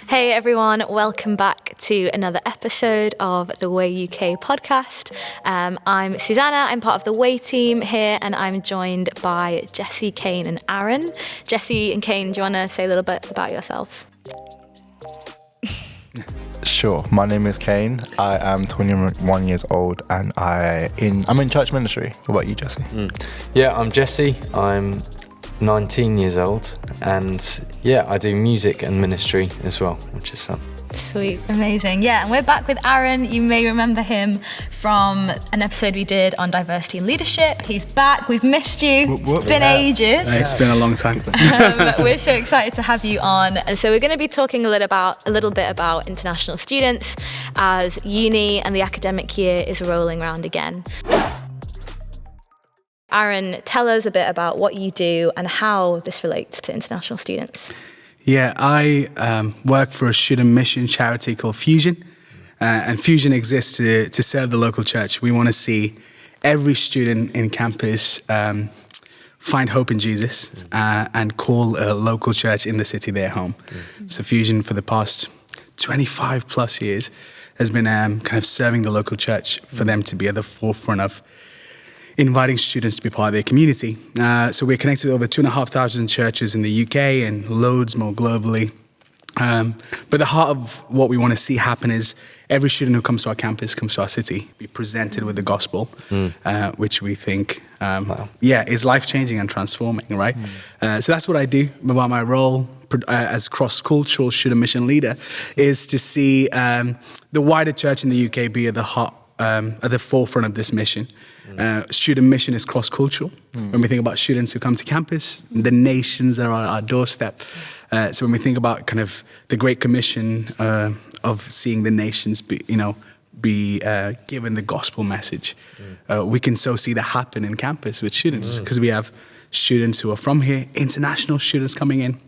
Hey everyone, welcome back to another episode of the Way UK podcast. I'm Susanna, I'm part of the Way team here, and I'm joined by Jesse, Kane and Aaron. Jesse and Kane, do you want to say a little bit about yourselves? Sure. My name is Kane. I am 21 years old and I'm in church ministry. What about you, Jesse? Yeah, I'm Jesse. I'm 19 years old and I do music and ministry as well, which is fun. Sweet, amazing. Yeah, and we're back with Aaron. You may remember him from an episode we did on diversity and leadership. He's back. We've missed you. It's been ages. It's been a long time. We're so excited to have you on. And so we're going to be talking a little bit about international students as uni and the academic year is rolling around again. Aaron, tell us a bit about what you do and how this relates to international students. Yeah, I work for a student mission charity called Fusion, and Fusion exists to serve the local church. We want to see every student in campus find hope in Jesus and call a local church in the city their home. So Fusion, for the past 25 plus years, has been kind of serving the local church for them to be at the forefront of inviting students to be part of their community. So we're connected with over 2,500 churches in the UK and loads more globally. But the heart of what we want to see happen is every student who comes to our campus, comes to our city, be presented with the gospel, which we think, is life-changing and transforming, right? So that's what I do. About my role as cross-cultural student mission leader is to see the wider church in the UK be at the forefront of this mission. Student mission is cross-cultural. When we think about students who come to campus, the nations are on our doorstep. So when we think about kind of the Great Commission of seeing the nations be given the gospel message, we can so see that happen in campus with students because we have students who are from here, international students coming in.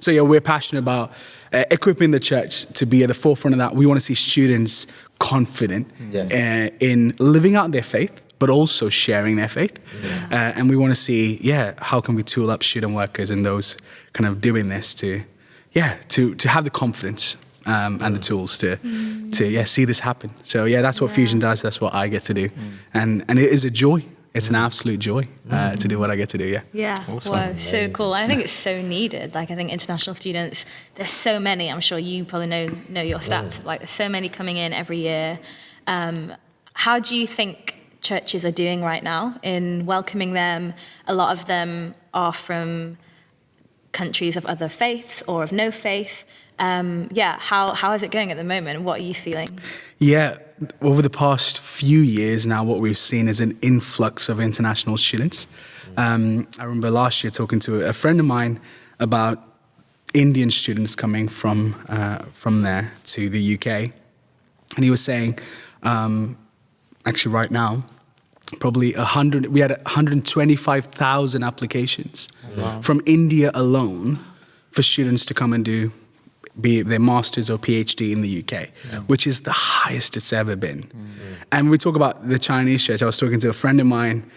We're passionate about equipping the church to be at the forefront of that. We want to see students confident in living out their faith, but also sharing their faith. And we want to see, how can we tool up student workers and those kind of doing this to have the confidence and the tools to see this happen. So that's what Fusion does. That's what I get to do. And it is a joy. It's an absolute joy to do what I get to do, Yeah, awesome. Wow, so cool. And I think it's so needed. Like, I think international students, there's so many. I'm sure you probably know your stats. Like, there's so many coming in every year. How do you think churches are doing right now in welcoming them? A lot of them are from countries of other faiths or of no faith. How is it going at the moment? What are you feeling? Yeah, over the past few years now, what we've seen is an influx of international students. I remember last year talking to a friend of mine about Indian students coming from there to the UK. And he was saying, actually right now, probably we had 125,000 applications from India alone for students to come and be it their master's or PhD in the UK, which is the highest it's ever been. And when we talk about the Chinese church, I was talking to a friend of mine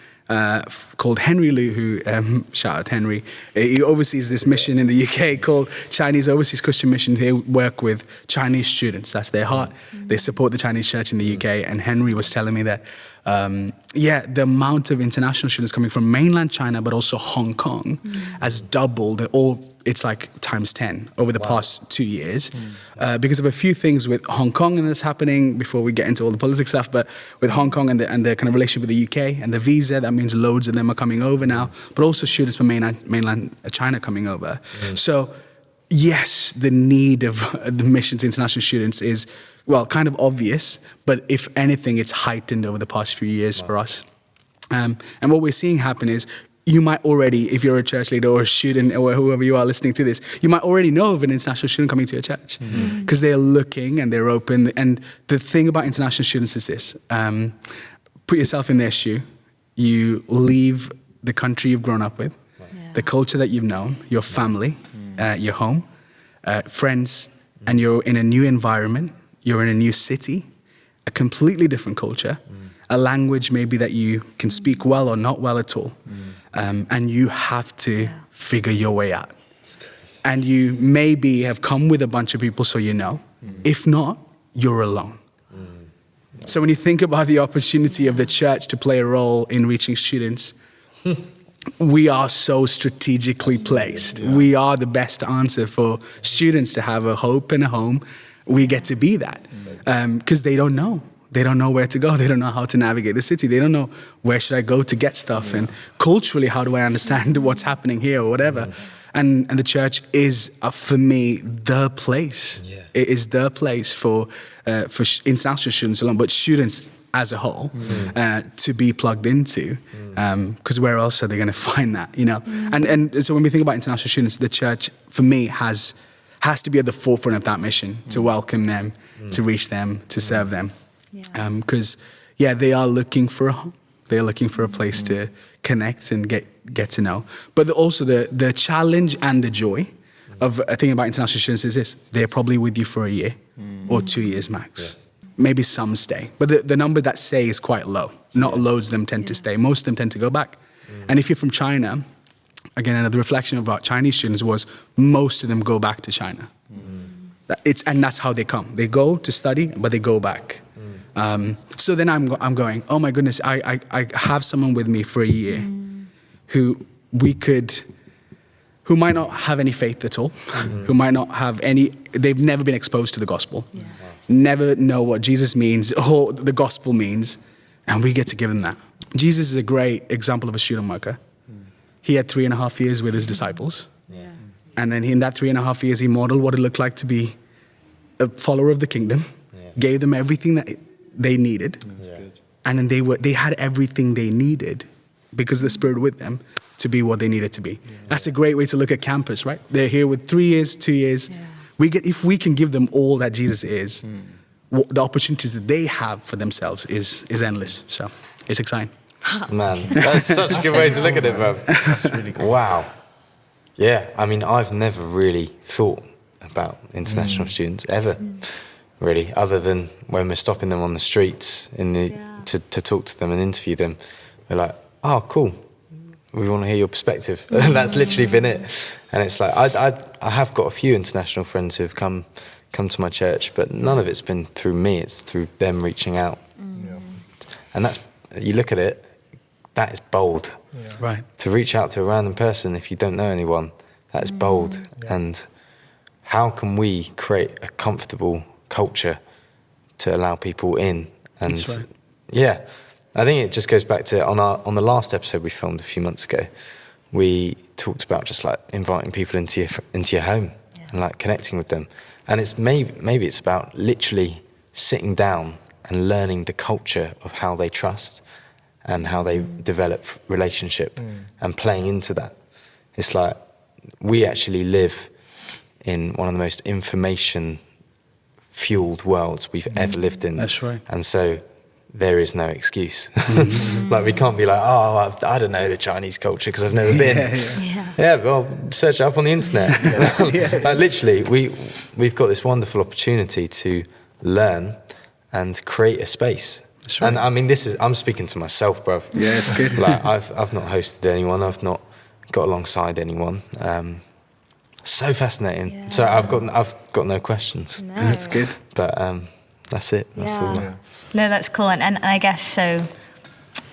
called Henry Liu, who, shout out Henry, he oversees this mission in the UK called Chinese Overseas Christian Mission. They work with Chinese students, that's their heart. They support the Chinese church in the UK, and Henry was telling me that the amount of international students coming from mainland China, but also Hong Kong, has doubled, it's like times 10 over the past 2 years, because of a few things with Hong Kong and that's happening before we get into all the politics stuff, but with Hong Kong and the kind of relationship with the UK and the visa, that means loads of them are coming over now, but also students from mainland China coming over. So yes, the need of the mission to international students is, kind of obvious, but if anything, it's heightened over the past few years for us. And what we're seeing happen is, you might already, if you're a church leader or a student or whoever you are listening to this, you might already know of an international student coming to your church because they're looking and they're open. And the thing about international students is this, put yourself in their shoe. You leave the country you've grown up with, the culture that you've known, your family, your home, friends, and you're in a new environment. You're in a new city, a completely different culture, a language maybe that you can speak well or not well at all. And you have to figure your way out. and you maybe have come with a bunch of people, so you know. If not, you're alone. So when you think about the opportunity of the church to play a role in reaching students, we are so strategically placed. We are the best answer for students to have a hope and a home. We get to be that because they don't know. They don't know where to go. They don't know how to navigate the city. They don't know where should I go to get stuff. And culturally, how do I understand what's happening here or whatever? And the church is, for me, the place. It is the place for international students alone, but students as a whole, to be plugged into. Because where else are they going to find that, you know? And so when we think about international students, the church, for me, has to be at the forefront of that mission, to welcome them, to reach them, to serve them. Because, they are looking for a home. They're looking for a place to connect and get to know. But also the challenge and the joy of thinking about international students is this: they're probably with you for a year or 2 years max. Maybe some stay. But the number that stay is quite low. Not loads of them tend to stay. Most of them tend to go back. And if you're from China, again, another reflection about Chinese students was most of them go back to China. And that's how they come. They go to study, but they go back. So then I'm going, oh my goodness, I have someone with me for a year who might not have any faith at all, who might not have they've never been exposed to the gospel, never know what Jesus means or the gospel means, and we get to give them that. Jesus is a great example of a student worker. He had 3.5 years with his disciples, and then in that 3.5 years, he modeled what it looked like to be a follower of the kingdom, gave them everything that they needed, and then they had everything they needed because the Spirit with them to be what they needed to be. That's a great way to look at campus, right? They're here with 3 years, 2 years. If we can give them all that Jesus is, the opportunities that they have for themselves is endless. So it's exciting. Man, that's such a good way to look at it, bro. That's really cool. Wow. Yeah, I mean, I've never really thought about international students ever, really, other than when we're stopping them on the streets to talk to them and interview them. We're like, oh, cool. We want to hear your perspective. That's literally been it. And it's like, I have got a few international friends who have come to my church, but none of it's been through me. It's through them reaching out. And that's, you look at it, that is bold. Right. To reach out to a random person if you don't know anyone, that is bold. And how can we create a comfortable culture to allow people in? And That's right. I think it just goes back to on the last episode we filmed a few months ago. We talked about just like inviting people into your home and like connecting with them. And it's maybe it's about literally sitting down and learning the culture of how they trust and how they develop relationship and playing into that. It's like we actually live in one of the most information-fueled worlds we've ever lived in. That's right. And so there is no excuse. Like we can't be like, oh, I don't know the Chinese culture because I've never been. Well, search it up on the internet. Like literally, we've got this wonderful opportunity to learn and create a space. Right. And I mean, I'm speaking to myself, bruv. Yeah, it's good. Like I've not hosted anyone. I've not got alongside anyone. So fascinating. Yeah. So I've got no questions. No. That's good. But that's it. That's all. No, that's cool. And I guess so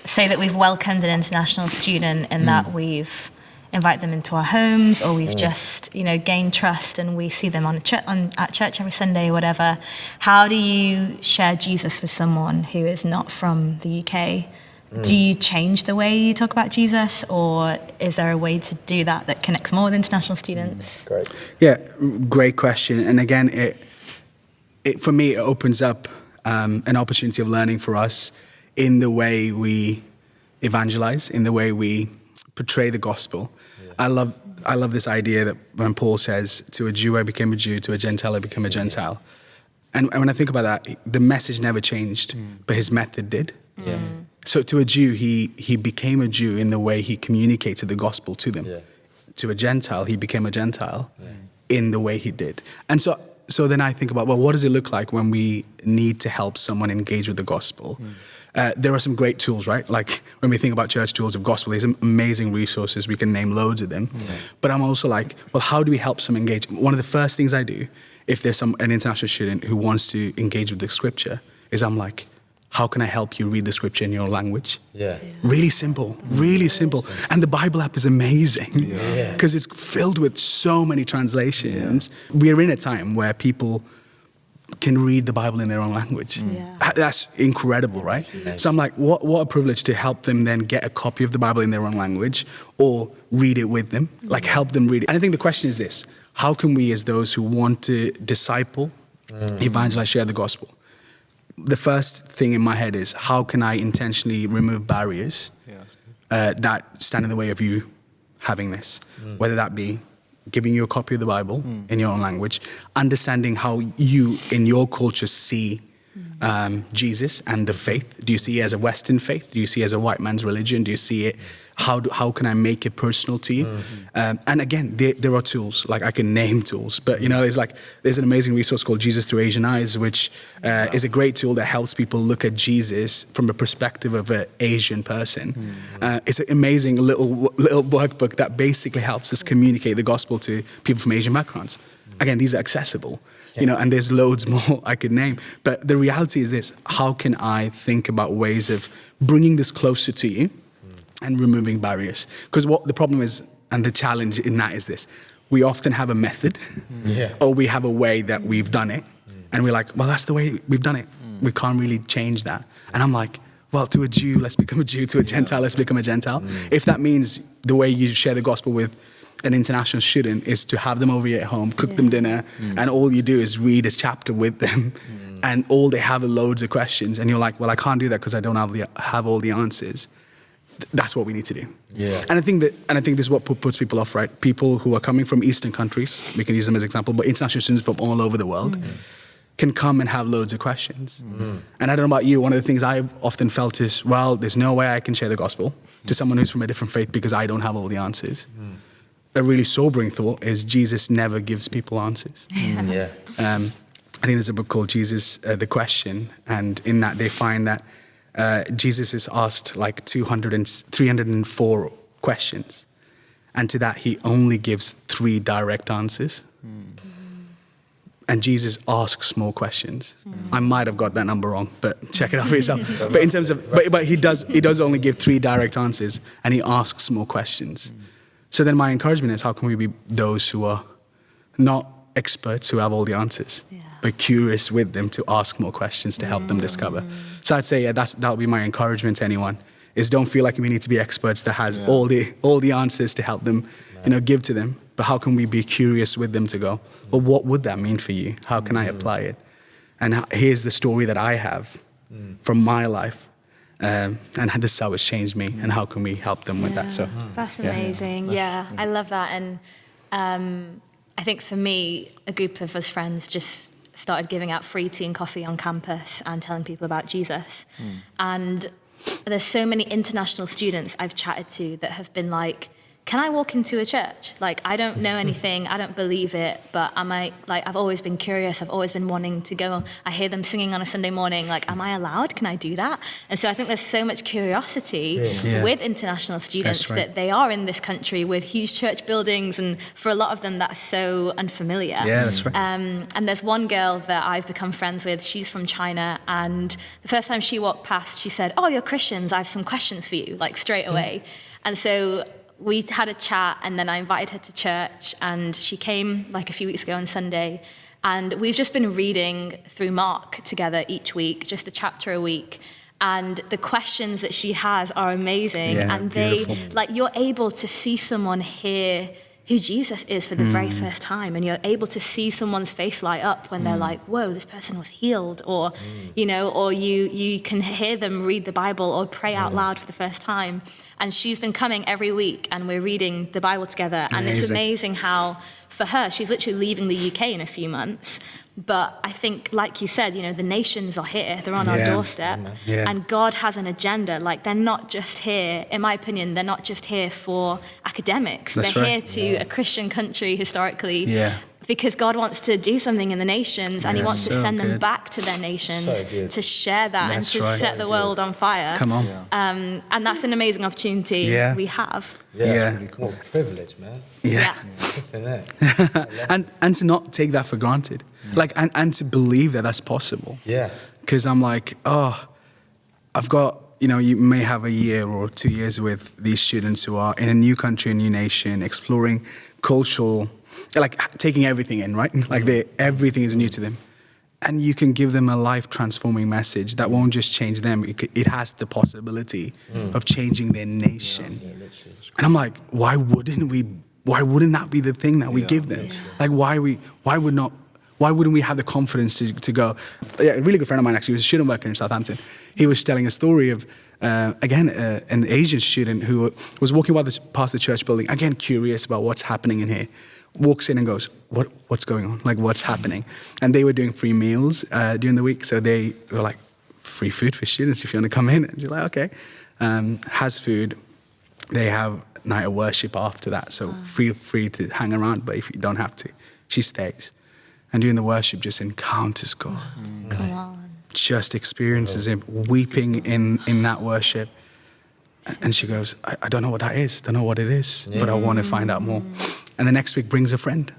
say that we've welcomed an international student and that we've invited them into our homes, or we've just, gained trust and we see them at church every Sunday or whatever. How do you share Jesus with someone who is not from the UK? Do you change the way you talk about Jesus, or is there a way to do that connects more with international students? Great. Yeah, great question. And again, it for me, it opens up an opportunity of learning for us in the way we evangelize, in the way we portray the gospel. I love this idea that when Paul says, to a Jew I became a Jew, to a Gentile I became a Gentile. And when I think about that, the message never changed, but his method did. So to a Jew, he became a Jew in the way he communicated the gospel to them. To a Gentile, he became a Gentile in the way he did. And so then I think about, well, what does it look like when we need to help someone engage with the gospel? there are some great tools, right? Like when we think about church tools of gospel, there's some amazing resources. We can name loads of them. But I'm also like, well, how do we help some engage? One of the first things I do, if there's an international student who wants to engage with the scripture, is I'm like, how can I help you read the scripture in your language? Yeah. Really simple, really simple. And the Bible app is amazing because it's filled with so many translations. We're in a time where people can read the Bible in their own language. That's incredible, right? So I'm like, what a privilege to help them then get a copy of the Bible in their own language or read it with them, like help them read it. And I think the question is this: how can we, as those who want to disciple, evangelize, share the gospel? The first thing in my head is, how can I intentionally remove barriers that stand in the way of you having this? Whether that be giving you a copy of the Bible in your own language, understanding how you, in your culture, see Jesus and the faith. Do you see it as a Western faith? Do you see it as a white man's religion? Do you see it, how can I make it personal to you? And again, there are tools, like I can name tools, but you know, there's an amazing resource called Jesus Through Asian Eyes, which is a great tool that helps people look at Jesus from the perspective of an Asian person. It's an amazing little workbook that basically helps us communicate the gospel to people from Asian backgrounds. Again, these are accessible. You know, and there's loads more I could name. But the reality is this: how can I think about ways of bringing this closer to you and removing barriers? Because what the problem is, and the challenge in that is this: we often have a method, or we have a way that we've done it, and we're like, well, that's the way we've done it. We can't really change that. And I'm like, well, to a Jew, let's become a Jew. To a Gentile, let's become a Gentile. If that means the way you share the gospel with an international student is to have them over here at home, cook them dinner, and all you do is read a chapter with them, and all they have are loads of questions, and you're like, well, I can't do that because I don't have all the answers. That's what we need to do. And I think this is what puts people off, right? People who are coming from Eastern countries, we can use them as an example, but international students from all over the world can come and have loads of questions. And I don't know about you, one of the things I've often felt is, well, there's no way I can share the gospel to someone who's from a different faith because I don't have all the answers. A really sobering thought is Jesus never gives people answers. I think there's a book called Jesus, The Question, and in that they find that Jesus is asked like 304 questions, and to that he only gives 3 direct answers. And Jesus asks more questions. I might have got that number wrong, but check it out for yourself. But in terms of, but he does only give 3 direct answers, and he asks more questions. So then my encouragement is, how can we be those who are not experts who have all the answers, but curious with them to ask more questions to help them discover? So I'd say that would be my encouragement to anyone, is don't feel like we need to be experts that has all the answers to help them, give to them. But how can we be curious with them to go, well, what would that mean for you? How can I apply it? And here's the story that I have from my life. And this is how it's changed me, and how can we help them with that? So that's amazing. I love that. And I think for me, a group of us friends just started giving out free tea and coffee on campus and telling people about Jesus. And there's so many international students I've chatted to that have been like, can I walk into a church? Like, I don't know anything, I don't believe it, but I've always been curious, I've always been wanting to go. I hear them singing on a Sunday morning, like, am I allowed? Can I do that? And so I think there's so much curiosity with international students that they are in this country with huge church buildings, and for a lot of them that's so unfamiliar. Yeah, that's right. And there's one girl that I've become friends with, she's from China, and the first time she walked past, she said, oh, you're Christians, I have some questions for you, like straight away. And so we had a chat, and then I invited her to church, and she came like a few weeks ago on Sunday, and we've just been reading through Mark together each week, just a chapter a week, and the questions that she has are amazing, and beautiful. you're able to see someone hear who Jesus is for the very first time, and you're able to see someone's face light up when they're like, whoa, this person was healed, or or you can hear them read the Bible or pray out loud for the first time. And she's been coming every week, and we're reading the Bible together, and it's amazing how, for her, she's literally leaving the UK in a few months. But I think, like you said, the nations are here. They're on our doorstep. And God has an agenda. Like, they're not just here, in my opinion, they're not just here for academics. That's they're right. here to a Christian country historically because God wants to do something in the nations, and He wants to so send them good. back to their nations So good. to share that That's and to right. set the world on fire. Come on. And that's an amazing opportunity Yeah. we have. Yeah, Yeah. it's really cool. What a privilege, man. Yeah. Flipping heck. And to not take that for granted. Like, and to believe that that's possible. Yeah. Because I'm like, oh, I've got, you may have a year or 2 years with these students who are in a new country, a new nation, exploring cultural, like taking everything in, right? Like everything is new to them. And you can give them a life-transforming message that won't just change them. It has the possibility of changing their nation. And I'm like, why wouldn't that be the thing that we give them? Like, why wouldn't we have the confidence to go? Yeah, a really good friend of mine actually was a student worker in Southampton. He was telling a story of, an Asian student who was walking past the church building, again, curious about what's happening in here. Walks in and goes, what's going on? Like, what's happening? And they were doing free meals during the week. So they were like, free food for students if you want to come in. And you're like, okay. Has food. They have night of worship after that. So feel free to hang around, but if you don't have to, she stays. And during the worship, just encounters God. Come on. Just experiences Him weeping in that worship. And she goes, I don't know what that is. Don't know what it is, but I want to find out more. And the next week brings a friend,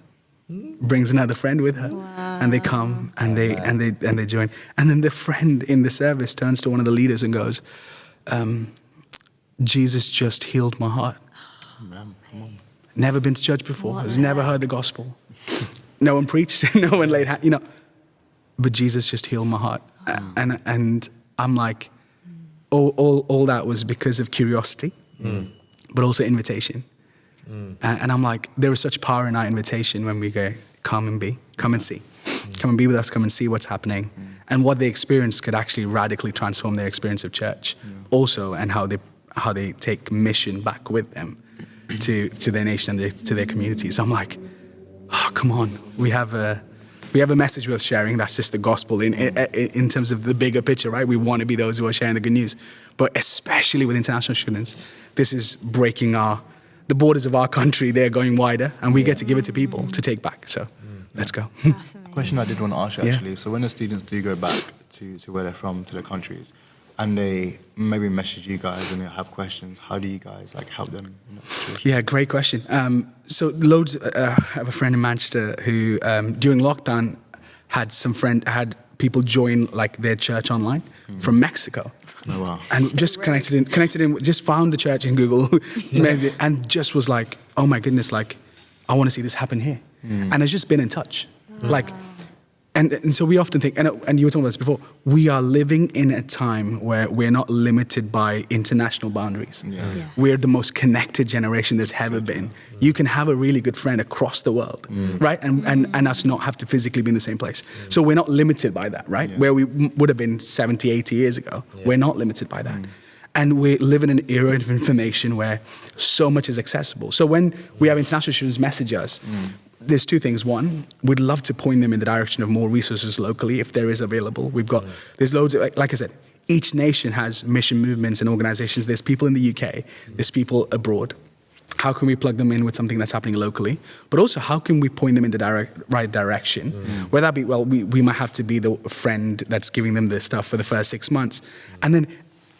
brings another friend with her, and they come and they join. And then the friend in the service turns to one of the leaders and goes, Jesus just healed my heart. Never been to church before. Has never heard the gospel. No one preached. No one laid hands. But Jesus just healed my heart. And I'm like, all that was because of curiosity, but also invitation. And I'm like, there is such power in our invitation when we go, come and be, come and see. Come and be with us, come and see what's happening. And what they experience could actually radically transform their experience of church also, and how they take mission back with them to their nation and to their communities. I'm like, oh, come on, we have a message worth sharing. That's just the gospel in terms of the bigger picture, right? We want to be those who are sharing the good news. But especially with international students, this is breaking the borders of our country. They're going wider, and we get to give it to people to take back. So let's go. Question I did want to ask you actually. So when the students do go back to where they're from, to their countries, and they maybe message you guys and they have questions, how do you guys help them in that situation? Yeah, great question. So loads. I have a friend in Manchester who during lockdown had people join their church online from Mexico. Oh, wow. And just connected in, just found the church in Google, and just was like, oh my goodness, I want to see this happen here. And has just been in touch. And so we often think, and you were talking about this before, we are living in a time where we're not limited by international boundaries. We're the most connected generation there's ever been. You can have a really good friend across the world, right? And us not have to physically be in the same place. So we're not limited by that, right? Where we would have been 70, 80 years ago. We're not limited by that. And we live in an era of information where so much is accessible. So when we have international students message us, there's two things. One, we'd love to point them in the direction of more resources locally if there is available. There's loads of, like I said, each nation has mission movements and organizations. There's people in the UK, there's people abroad. How can we plug them in with something that's happening locally? But also, how can we point them in the right direction? Whether that be, we might have to be the friend that's giving them the stuff for the first 6 months. And then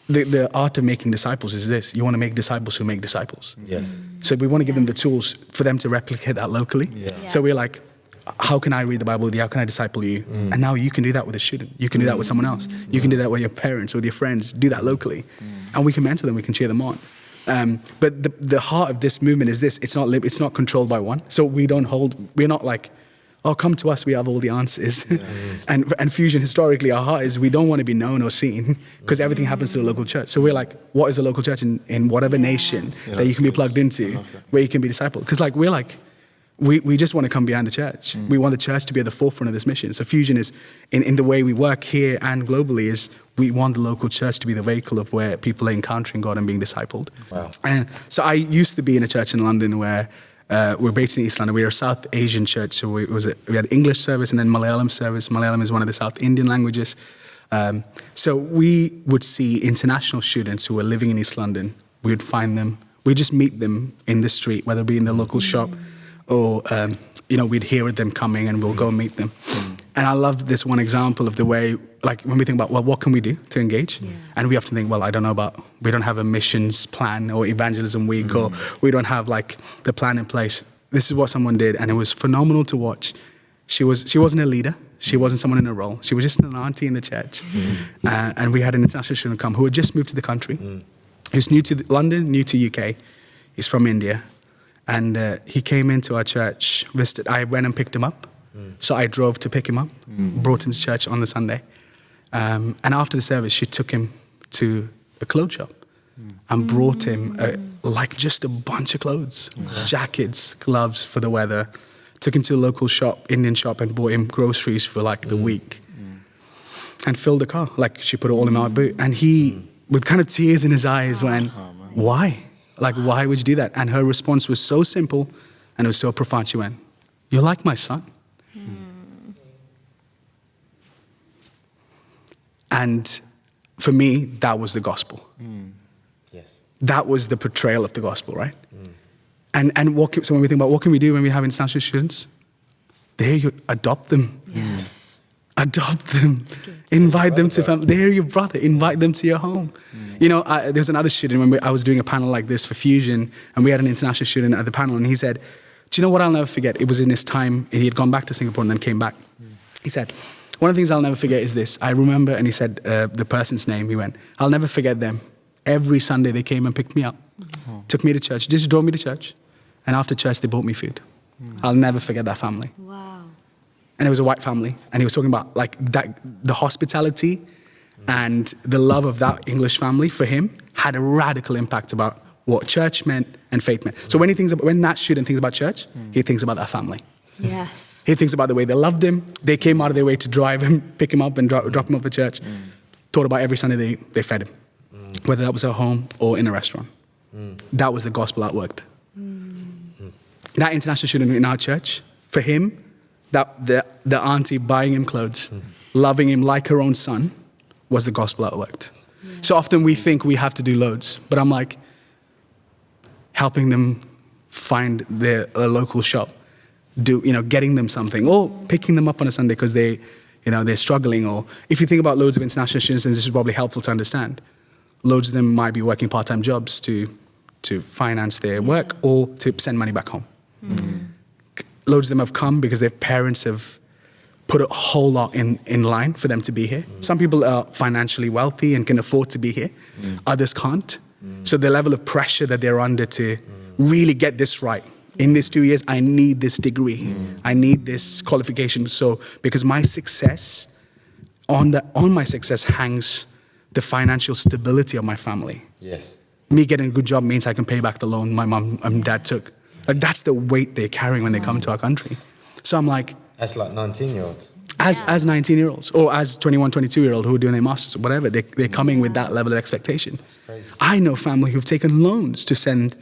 the art of making disciples is this. You want to make disciples who make disciples. Yes. So we want to give them the tools for them to replicate that locally. So we're like, how can I read the Bible with you? How can I disciple you? And now you can do that with a student. You can do that with someone else. You can do that with your parents, with your friends. Do that locally. And we can mentor them. We can cheer them on. But the heart of this movement is this. It's not controlled by one. So we're not like, oh, come to us, we have all the answers. And Fusion, historically, our heart is we don't want to be known or seen because everything happens to the local church. So we're like, what is a local church in whatever nation that you can be plugged into, where you can be discipled? Because we just want to come behind the church. We want the church to be at the forefront of this mission. So Fusion is, in the way we work here and globally, is we want the local church to be the vehicle of where people are encountering God and being discipled. Wow. And so I used to be in a church in London where we're based in East London. We're a South Asian church, so we had English service and then Malayalam service. Malayalam is one of the South Indian languages. So we would see international students who were living in East London. We would find them. We'd just meet them in the street, whether it be in the local shop or we'd hear of them coming and we'll go meet them. And I love this one example of the way, like when we think about, well, what can we do to engage? And we often think, well, I don't know we don't have a missions plan or evangelism week, or we don't have like the plan in place. This is what someone did, and it was phenomenal to watch. She wasn't a leader. She wasn't someone in a role. She was just an auntie in the church. And we had an international student come who had just moved to the country. He's new to London, new to UK. He's from India. And he came into our church, visited. I went and picked him up. So I drove to pick him up, brought him to church on the Sunday. And after the service, she took him to a clothes shop and brought him like just a bunch of clothes, jackets, gloves for the weather. Took him to a local shop, Indian shop, and bought him groceries for like the week. And filled the car. Like she put it all in my boot. And he, with kind of tears in his eyes, went, why? Like, why would you do that? And her response was so simple and it was so profound. She went, you're like my son. And for me, that was the gospel. Yes. That was the portrayal of the gospel, right? And so when we think about what can we do when we have international students, there you adopt them. Yes. Adopt them. Invite them to family. They're your brother. Invite them to your home. There was another student when I was doing a panel like this for Fusion, and we had an international student at the panel, and he said, do you know what I'll never forget? It was in his time, he had gone back to Singapore and then came back. He said, one of the things I'll never forget is this. I remember, and he said the person's name, he went, I'll never forget them. Every Sunday they came and picked me up, took me to church, just drove me to church, and after church they bought me food. I'll never forget that family. Wow. And it was a white family, and he was talking about like that, the hospitality and the love of that English family for him had a radical impact about what church meant and faith meant. So when that student thinks about church, he thinks about that family. Yes. He thinks about the way they loved him. They came out of their way to drive him, pick him up and drop him off at church. Thought about every Sunday they fed him, whether that was at home or in a restaurant. That was the gospel that worked. That international student in our church, for him, that the auntie buying him clothes, loving him like her own son, was the gospel that worked. So often we think we have to do loads, but I'm like, helping them find their local shop, getting them something, or picking them up on a Sunday because they're struggling. Or if you think about loads of international students, and this is probably helpful to understand, loads of them might be working part-time jobs to finance their work or to send money back home. Loads of them have come because their parents have put a whole lot in line for them to be here. Some people are financially wealthy and can afford to be here. Others can't. So the level of pressure that they're under to really get this right. In these 2 years, I need this degree. I need this qualification. So because my success, on my success hangs the financial stability of my family. Yes. Me getting a good job means I can pay back the loan my mom and dad took. Like that's the weight they're carrying when they come to our country. So I'm like, That's like 19-year-olds. as 19-year-olds or as 21, 22-year-old who are doing their masters or whatever, they're coming with that level of expectation. I know family who've taken loans to send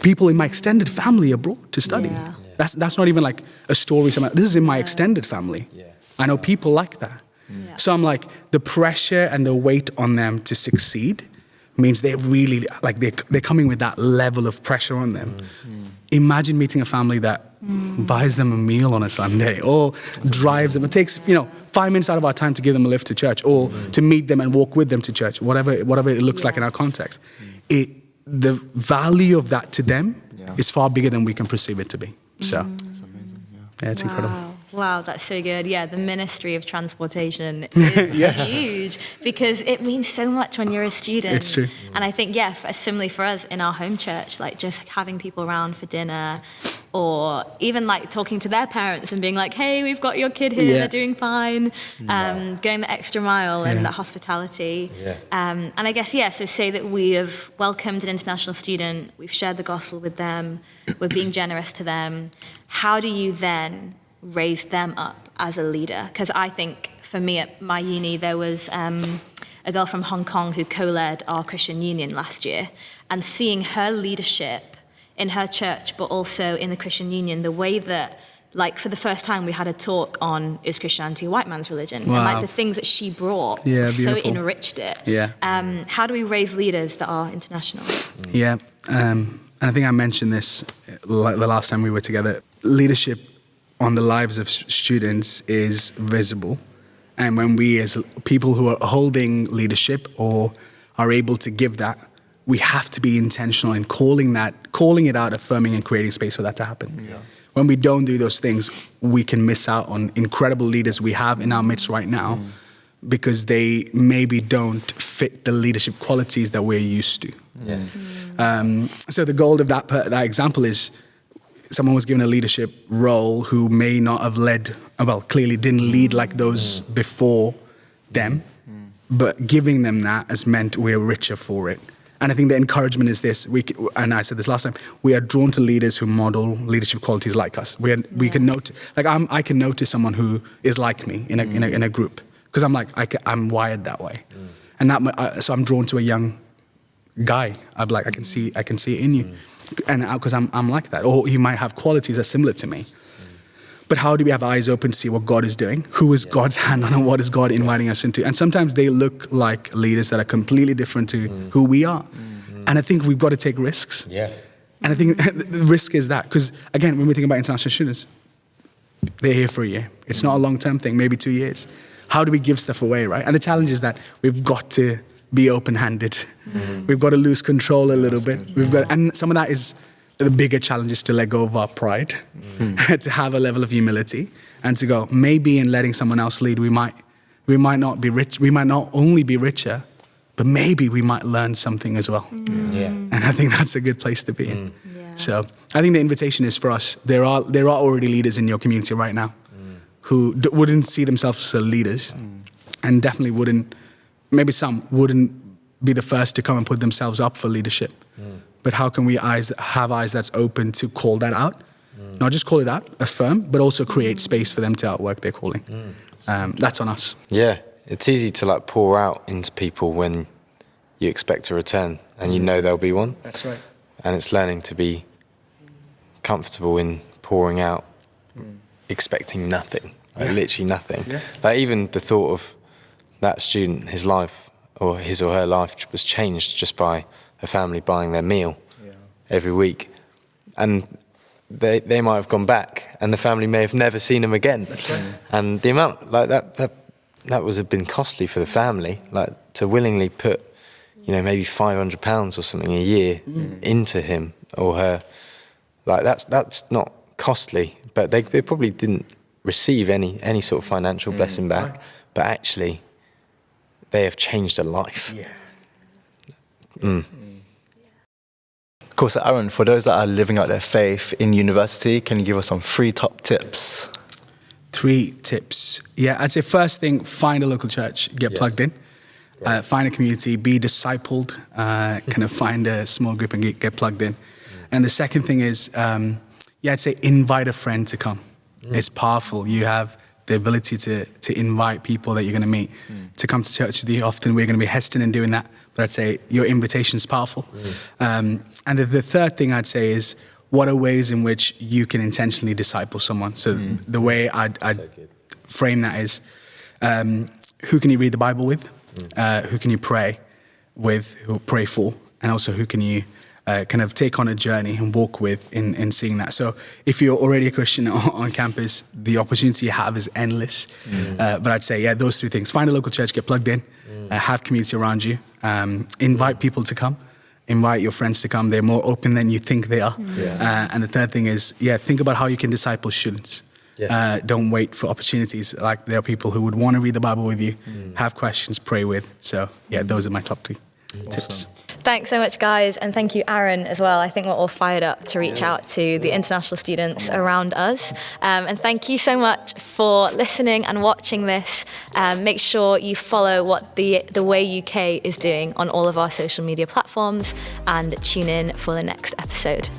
people in my extended family abroad to study. Yeah. That's not even like a story. This is in my extended family. Yeah. I know people like that. Yeah. So I'm like, the pressure and the weight on them to succeed means they're really, like they're coming with that level of pressure on them. Imagine meeting a family that buys them a meal on a Sunday or drives them. It takes, 5 minutes out of our time to give them a lift to church or to meet them and walk with them to church, whatever it looks like in our context. The value of that to them is far bigger than we can perceive it to be. So, It's amazing, yeah, it's incredible. Wow, that's so good. Yeah, the ministry of transportation is huge because it means so much when you're a student. It's true. And I think, similarly for us in our home church, like just having people around for dinner or even like talking to their parents and being like, hey, we've got your kid here, they're doing fine. Going the extra mile and the hospitality. Yeah. And I guess, so say that we have welcomed an international student, we've shared the gospel with them, we're being generous to them. How do you then raise them up as a leader? Because I think for me at my uni, there was a girl from Hong Kong who co-led our Christian Union last year, and seeing her leadership in her church, but also in the Christian Union, the way that, like, for the first time we had a talk on, is Christianity a white man's religion? Wow. And like the things that she brought so enriched it. Yeah. How do we raise leaders that are international? Yeah, and I think I mentioned this the last time we were together. Leadership on the lives of students is visible. And when we as people who are holding leadership or are able to give that, we have to be intentional in calling it out, affirming and creating space for that to happen. Yeah. When we don't do those things, we can miss out on incredible leaders we have in our midst right now because they maybe don't fit the leadership qualities that we're used to. Yeah. So the goal of that example is someone was given a leadership role who may not have led, well, clearly didn't lead like those before them, but giving them that has meant we're richer for it. And I think the encouragement is this, and I said this last time, we are drawn to leaders who model leadership qualities like us. We can notice, like I can notice someone who is like me in a group, because I'm like, I'm wired that way. And so I'm drawn to a young guy. I'm like, I can see it in you. And because I'm like that. Or you might have qualities that are similar to me. But how do we have eyes open to see what God is doing? Who is God's hand on, and what is God inviting us into? And sometimes they look like leaders that are completely different to who we are. And I think we've got to take risks. Yes. And I think the risk is that. Because again, when we think about international students, they're here for a year. It's not a long-term thing, maybe 2 years. How do we give stuff away, right? And the challenge is that we've got to be open-handed. We've got to lose control a little bit. And some of that is the bigger challenge is to let go of our pride, to have a level of humility, and to go, maybe in letting someone else lead, we might not be rich. We might not only be richer, but maybe we might learn something as well. Yeah. And I think that's a good place to be in. Yeah. So I think the invitation is for us. There are already leaders in your community right now who wouldn't see themselves as leaders, and definitely wouldn't. Maybe some wouldn't be the first to come and put themselves up for leadership. But how can we have eyes that's open to call that out? Not just call it out, affirm, but also create space for them to outwork their calling. That's on us. Yeah, it's easy to like pour out into people when you expect a return and you know there'll be one. That's right. And it's learning to be comfortable in pouring out, expecting nothing, like literally nothing. Yeah. Like even the thought of that student, his life or his or her life was changed just by a family buying their meal every week. And they might have gone back and the family may have never seen them again. That's right. And the amount, like that would have been costly for the family, like to willingly put, maybe £500 or something a year into him or her. Like that's not costly, but they probably didn't receive any sort of financial blessing back, right. But actually they have changed a life. Yeah. Of course, Aaron, for those that are living out their faith in university, can you give us some 3 top tips? 3 tips. Yeah, I'd say first thing, find a local church, get plugged in, find a community, be discipled, kind of find a small group and get plugged in. And the second thing is, I'd say invite a friend to come. It's powerful. You have the ability to invite people that you're going to meet to come to church with you. Often we're going to be hesitant in doing that, but I'd say your invitation is powerful. And the third thing I'd say is, what are ways in which you can intentionally disciple someone? So the way I'd frame that is, who can you read the Bible with? Who can you pray with, who pray for? And also who can you kind of take on a journey and walk with in seeing that. So if you're already a Christian on campus, the opportunity you have is endless. But I'd say, those 3 things. Find a local church, get plugged in, have community around you, invite people to come, invite your friends to come. They're more open than you think they are. And the third thing is, think about how you can disciple students. Don't wait for opportunities. Like there are people who would want to read the Bible with you, have questions, pray with. So those are my top 3 tips. Thanks so much, guys, and thank you, Aaron, as well. I think we're all fired up to reach out to the international students around us. And thank you so much for listening and watching this. Make sure you follow what the Way UK is doing on all of our social media platforms and tune in for the next episode.